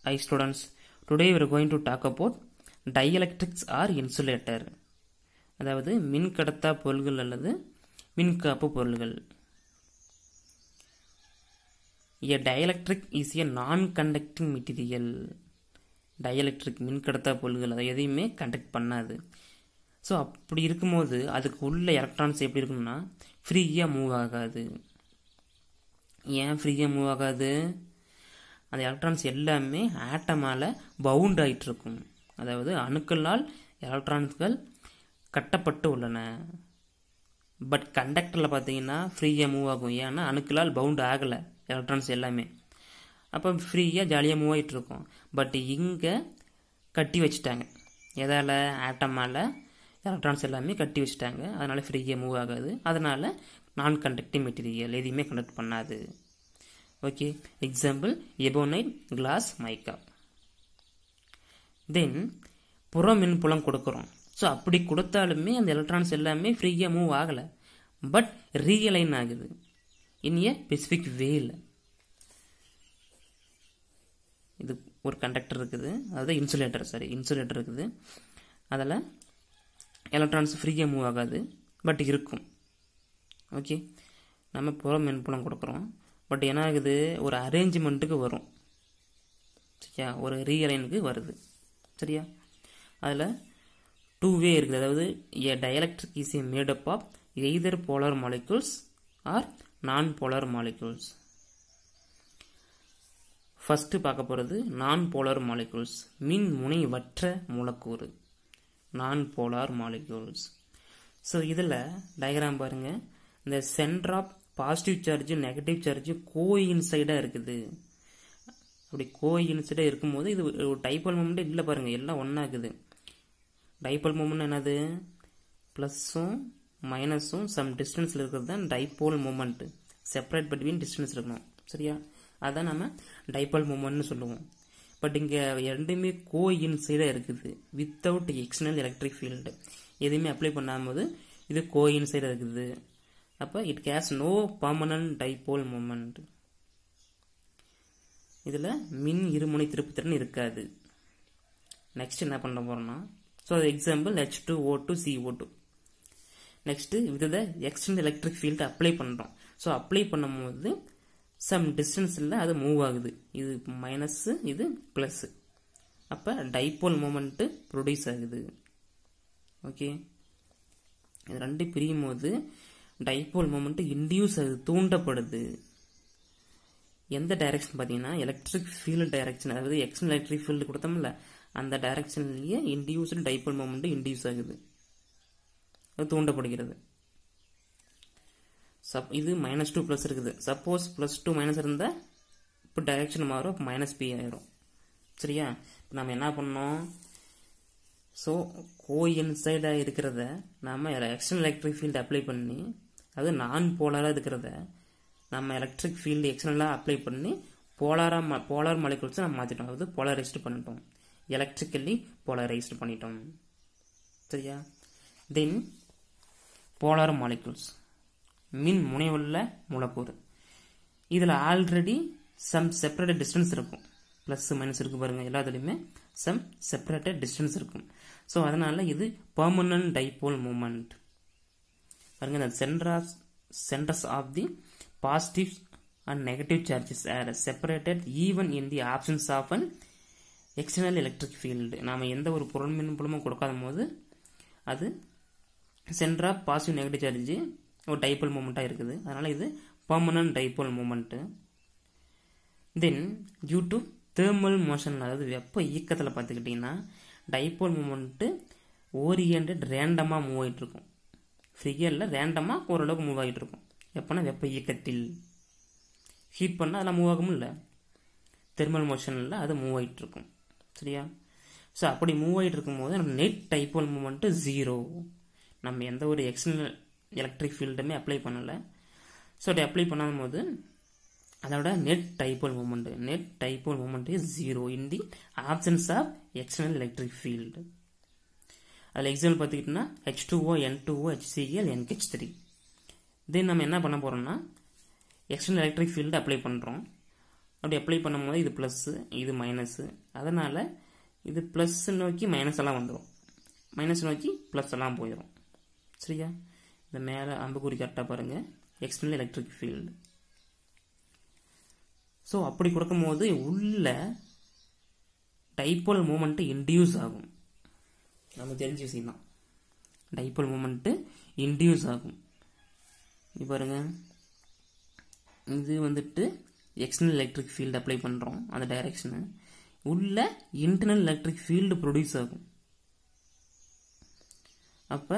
Hi students, today we are going to talk about dielectrics or insulator. அதாவது மின்கடத்தா பொருள்கள் அல்லது மின்காப்பு பொருள்கள். A dielectric is a non-conducting material. Dielectric மின்கடத்தா பொருள்கள் அதை எதையுமே கண்டக்ட் பண்ணாது. ஸோ அப்படி இருக்கும்போது அதுக்கு உள்ள எலக்ட்ரான்ஸ் எப்படி இருக்கும்னா ஃப்ரீயாக மூவ் ஆகாது. ஏன் ஃப்ரீயாக மூவ் ஆகாது? அந்த எலக்ட்ரான்ஸ் எல்லாமே ஆட்டமால் பவுண்ட் ஆகிட்டு இருக்கும். அதாவது அணுக்களால் எலக்ட்ரான்ஸ்கள் கட்டப்பட்டு உள்ளன. பட் கண்டக்டரில் பார்த்தீங்கன்னா ஃப்ரீயாக மூவ் ஆகும். ஏன்னா அணுக்களால் பவுண்ட் ஆகலை எலக்ட்ரான்ஸ் எல்லாமே. அப்போ ஃப்ரீயாக ஜாலியாக மூவ் ஆகிட்டு இருக்கும். பட் இங்கே கட்டி வச்சுட்டாங்க. எதால்? ஆட்டமால் எலக்ட்ரான்ஸ் எல்லாமே கட்டி வச்சுட்டாங்க. அதனால் ஃப்ரீயாக மூவ் ஆகாது. அதனால் நான் கண்டக்டிங் மெட்டீரியல் எதையுமே கண்டக்ட் பண்ணாது. ஓகே, எக்ஸாம்பிள் எபோனைட், கிளாஸ், மைக்கா. தென் புற மின்புலம் கொடுக்குறோம். ஸோ அப்படி கொடுத்தாலுமே அந்த எலக்ட்ரான்ஸ் எல்லாமே ஃப்ரீயாக மூவ் ஆகலை. பட் ரீஅலைன் ஆகுது இன் ஏ ஸ்பெசிஃபிக் வேல. இது ஒரு கண்டக்டர் இருக்குது, அதாவது இன்சுலேட்டர் இருக்குது. அதில் எலக்ட்ரான்ஸ் ஃப்ரீயாக மூவ் ஆகாது, பட் இருக்கும். ஓகே, நம்ம புற மின்புலம் கொடுக்குறோம். பட் என்ன ஆகுது? ஒரு அரேஞ்ச்மெண்ட்டுக்கு வரும். சரியா? ஒரு ரீஅலைனுக்கு வருது. சரியா? அதில் டூ வே இருக்குது. அதாவது a dielectric is a made up of either polar molecules or non polar molecules. First பார்க்க போகிறது நான் போலார் மாலிகுல்ஸ், மின் முனைவற்ற மூலக்கூறு, நான் போலார் மாலிகுல்ஸ். ஸோ இதில் டயக்ராம் பாருங்கள். இந்த centre of positive charge negative charge கோஇன்சைடாக இருக்குது. அப்படி கோஇன்சைடாக இருக்கும்போது இது ஒரு டைபோல் மூமெண்ட் இல்லை. பாருங்கள், எல்லாம் ஒன்றாக்குது. டைபோல் மூமெண்ட் என்னது? ப்ளஸ்ஸும் மைனஸும் சம் டிஸ்டன்ஸில் இருக்கிறது தான் dipole moment. Separate between distance இருக்கணும். சரியா? அதான் நம்ம டைபோல் மூமெண்ட்னு சொல்லுவோம். பட் இங்கே ரெண்டுமே கோஇன்சைடாக இருக்குது, வித்தவுட் எக்ஸ்டர்னல் எலக்ட்ரிக் ஃபீல்டு. எதுவுமே அப்ளை பண்ணாமது இது கோஇன்சைடாக இருக்குது. அப்போ it has no permanent dipole moment. இதில் மின் இருமுனை திருப்புத்திறன் இருக்காது. நெக்ஸ்ட் என்ன பண்ண போகிறோம்னா, so example H2O2 CO2. Next இது எக்ஸ்டர்னல் எலக்ட்ரிக் ஃபீல்டு அப்ளை பண்ணுறோம். ஸோ அப்ளை பண்ணும்போது சம் டிஸ்டன்ஸில் அது மூவ் ஆகுது. இது மைனஸ்ஸு, இது ப்ளஸ்ஸு. அப்போ டைபோல் மூமெண்ட்டு ப்ரொடியூஸ் ஆகுது. ஓகே, இது ரெண்டு பிரியும் போது டைபோல் மூமெண்ட் இன்டியூஸ் ஆகுது, தூண்டப்படுது. எந்த டைரக்ஷன் பார்த்தீங்கன்னா எலக்ட்ரிக் ஃபீல்டு டைரக்ஷன், அதாவது எக்ஸ்டர்னல் எலக்ட்ரிக் ஃபீல்டு கொடுத்தோம்ல அந்த டைரக்ஷன்லேயே இன்டியூஸ்டு டைபோல் மூமெண்ட் இன்டியூஸ் ஆகுது, அது தூண்டப்படுகிறது. இது -2 ப்ளஸ் இருக்குது. சப்போஸ் +2 மைனஸ் இருந்தால் இப்போ டைரக்ஷன் மாறும், -P ஆயிரும். சரியா? இப்போ நம்ம என்ன பண்ணோம்? ஸோ கோஇன்சைடாக இருக்கிறத நம்ம எக்ஸ்டர்னல் எலக்ட்ரிக் ஃபீல்டு அப்ளை பண்ணி, அது நான் போலாராக இருக்கிறத நம்ம எலக்ட்ரிக் ஃபீல்டு எக்ஸ்டர்னலாக அப்ளை பண்ணி போலார் மாலிகுல்ஸை நம்ம மாற்றிட்டோம். அதாவது போலரைஸ்டு பண்ணிட்டோம், எலக்ட்ரிக்கலி போலரைஸ்டு பண்ணிட்டோம். சரியா? தென் போலார் மாலிகுல்ஸ், மின் முனைவுள்ள மூலக்கூறு. இதில் ஆல்ரெடி சம் செப்பரேட்டட் டிஸ்டன்ஸ் இருக்கும். ப்ளஸ் மைனஸ் இருக்கு பாருங்கள், எல்லாத்துலேயுமே சம் செப்பரேட்டட் டிஸ்டன்ஸ் இருக்கும். ஸோ அதனால் இது பர்மனன்ட் டைபோல் மூமெண்ட். பாருங்கள், இந்த centers of the positive and negative charges are separated even in the absence of an external electric field. நாம் எந்த ஒரு பொருள் மின்புலமும் கொடுக்காத போது அது centre of positive negative charge ஒரு டைபோல் மூமெண்ட்டாக இருக்குது. அதனால் இது permanent dipole moment. Then due to thermal motion, அதாவது வெப்ப இயக்கத்தில் பார்த்துக்கிட்டிங்கன்னா டைபோல் மூமெண்ட்டு ஓரியன்டட் ரேண்டமாக மூவ் ஆகிட்டு இருக்கும். ஃப்ரீயாக இல்லை, ரேண்டமாக ஓரளவுக்கு மூவ் ஆகிட்டு இருக்கும். எப்போனா வெப்ப இயக்கத்தில் ஹீட் பண்ணால் அதெல்லாம் மூவ் ஆகும் இல்லை, தெர்மல் மோஷனில் அது மூவ் ஆகிட்டு இருக்கும். சரியா? ஸோ அப்படி மூவ் ஆகிட்டு இருக்கும்போது நம்ம நெட் டைபோல் மூமெண்ட்டு 0. நம்ம எந்த ஒரு எக்ஸ்டர்னல் எலக்ட்ரிக் ஃபீல்டுமே அப்ளை பண்ணலை. ஸோ அப்படி அப்ளை பண்ணாத போது அதோட net dipole moment is 0 in the absence of external electric field. அதில் எக்ஸாம்பிள் பார்த்துக்கிட்டோம்னா H2O, N2O, HCl, NH3. Then நம்ம என்ன பண்ண போகிறோம்னா எக்ஸ்டர்னல் எலக்ட்ரிக் ஃபீல்டு அப்ளை பண்ணுறோம். அப்படி அப்ளை பண்ணும்போது இது ப்ளஸ்ஸு இது மைனஸு, அதனால் இது ப்ளஸ் நோக்கி மைனஸ் எல்லாம் வந்துடும், மைனஸ் நோக்கி ப்ளஸ் எல்லாம் போயிடும். சரியா? இந்த மேலே அம்புக்குறி கரெக்டாக பாருங்கள், எக்ஸ்டர்னல் எலக்ட்ரிக் ஃபீல்டு. ஸோ அப்படி கொடுக்கும்போது உள்ள டைபோல் மூமெண்ட்டு இன்டியூஸ் ஆகும். நம்ம தெரிஞ்ச விஷயம் தான், டைபோல் மூமெண்ட்டு இன்டியூஸ் ஆகும். இது பாருங்க, இது வந்துட்டு எக்ஸ்டர்னல் எலக்ட்ரிக் ஃபீல்டு அப்ளை பண்ணுறோம், அந்த டைரக்ஷனு உள்ள இன்டர்னல் எலக்ட்ரிக் ஃபீல்டு ப்ரொடியூஸ் ஆகும். அப்போ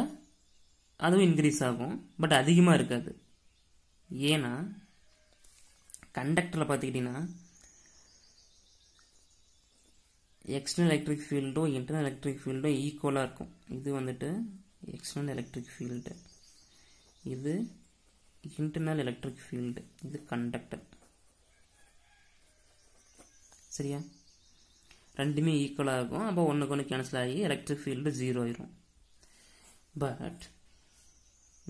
அதுவும் இன்க்ரீஸ் ஆகும், பட் அதிகமாக இருக்காது. ஏன்னா கண்டக்டரில் பார்த்துக்கிட்டிங்கன்னா எக்ஸ்டர்னல் எலக்ட்ரிக் ஃபீல்டும் இன்டர்னல் எலக்ட்ரிக் ஃபீல்டும் ஈக்குவலாக இருக்கும். இது வந்துட்டு எக்ஸ்டர்னல் எலக்ட்ரிக் ஃபீல்டு, இது இன்டர்னல் எலக்ட்ரிக் ஃபீல்டு, இது கண்டக்டர். சரியா? ரெண்டுமே ஈக்குவலாக இருக்கும். அப்போ ஒன்றுக்கு ஒன்று கேன்சல் ஆகி எலக்ட்ரிக் ஃபீல்டு 0 ஆயிரும். பட்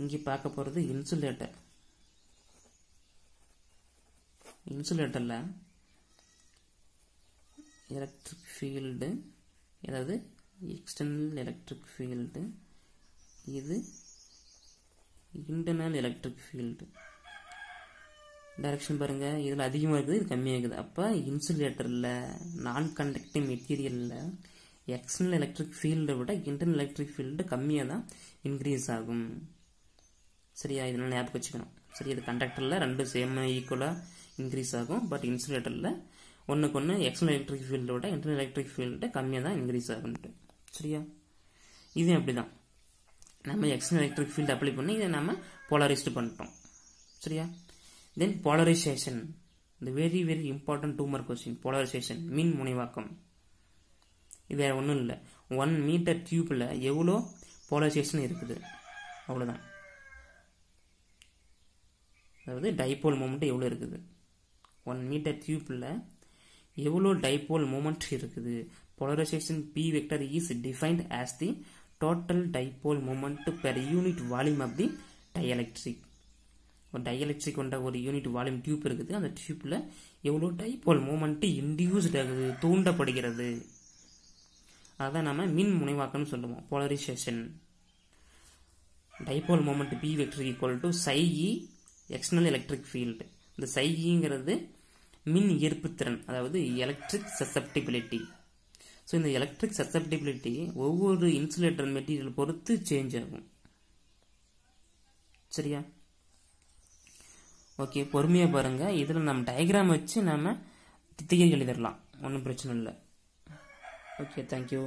இங்கே பார்க்க போகிறது இன்சுலேட்டர். இன்சுலேட்டரில் எலக்ட்ரிக் ஃபீல்டு, அதாவது எக்ஸ்டர்னல் எலக்ட்ரிக் ஃபீல்டு, இது இன்டர்னல் எலக்ட்ரிக் ஃபீல்டு. டைரக்ஷன் பாருங்கள், இதில் அதிகமாக இருக்குது, இது கம்மியாக இருக்குது. அப்போ இன்சுலேட்டரில் நான் கண்டக்டிங் மெட்டீரியலில் எக்ஸ்டர்னல் எலக்ட்ரிக் ஃபீல்டை விட இன்டர்னல் எலக்ட்ரிக் ஃபீல்டு கம்மியாக தான் இன்க்ரீஸ் ஆகும். சரியா? இதனால் ஞாபகம் வச்சுக்கணும். சரி, இது கண்டக்டரில் ரெண்டு சேம் ஈக்குவலாக இன்க்ரீஸ் ஆகும், பட் இன்சுலேட்டரில் ஒன்றுக்கு ஒன்று எக்ஸ்டர்னல் எலக்ட்ரிக் ஃபீல்டோட இன்டர்னல் எலக்ட்ரிக் ஃபீல்டு கம்மியாக தான் இன்க்ரீஸ் ஆகுன்ட்டு. சரியா? இது அப்படி தான், நம்ம எக்ஸ்டர்னல் எலக்ட்ரிக் ஃபீல்டு அப்ளை பண்ணி இதை நம்ம போலரைஸ்டு பண்ணிட்டோம். சரியா? தென் போலரைசேஷன், இந்த very very important 2 mark question. Polarisation, மின் முனைவாக்கம். இது வேறு ஒன்றும் இல்லை, 1 மீட்டர் டியூப்பில் எவ்வளோ போலரைசேஷன் இருக்குது அவ்வளோதான். அதாவது டைபோல் மூமெண்ட் எவ்வளோ இருக்குது, 1 மீட்டர் டியூப்பில் எவ்வளோ டைபோல் மூமெண்ட் இருக்குது. Polarisation P vector is defined as the total dipole moment per unit volume of the dielectric. ஒரு டைஎலக்ட்ரிக் கொண்ட ஒரு யூனிட் வால்யூம் டியூப் இருக்குது, அந்த டியூப்பில் எவ்வளோ டைபோல் மூமெண்ட் இன்டியூஸ்ட் ஆகுது, தூண்டப்படுகிறது, அதான் நம்ம மின் முனைவாக்கம்னு சொல்லுவோம். Polarisation dipole moment P vector equal to psi E external electric field. இந்த psi Eங்கிறது மின் ஈர்ப்புத்திறன், அதாவது எலக்ட்ரிக் சசப்டிபிலிட்டி. ஸோ இந்த எலக்ட்ரிக் சசப்டிபிலிட்டி ஒவ்வொரு இன்சுலேட்டர் மெட்டீரியல் பொறுத்து சேஞ்ச் ஆகும். சரியா? ஓகே, பொறுமையாக பாருங்கள். இதில் நம்ம டயக்ராம் வச்சு நம்ம தியரி எழுதிடலாம், ஒன்றும் பிரச்சனை இல்லை. Okay, thank you.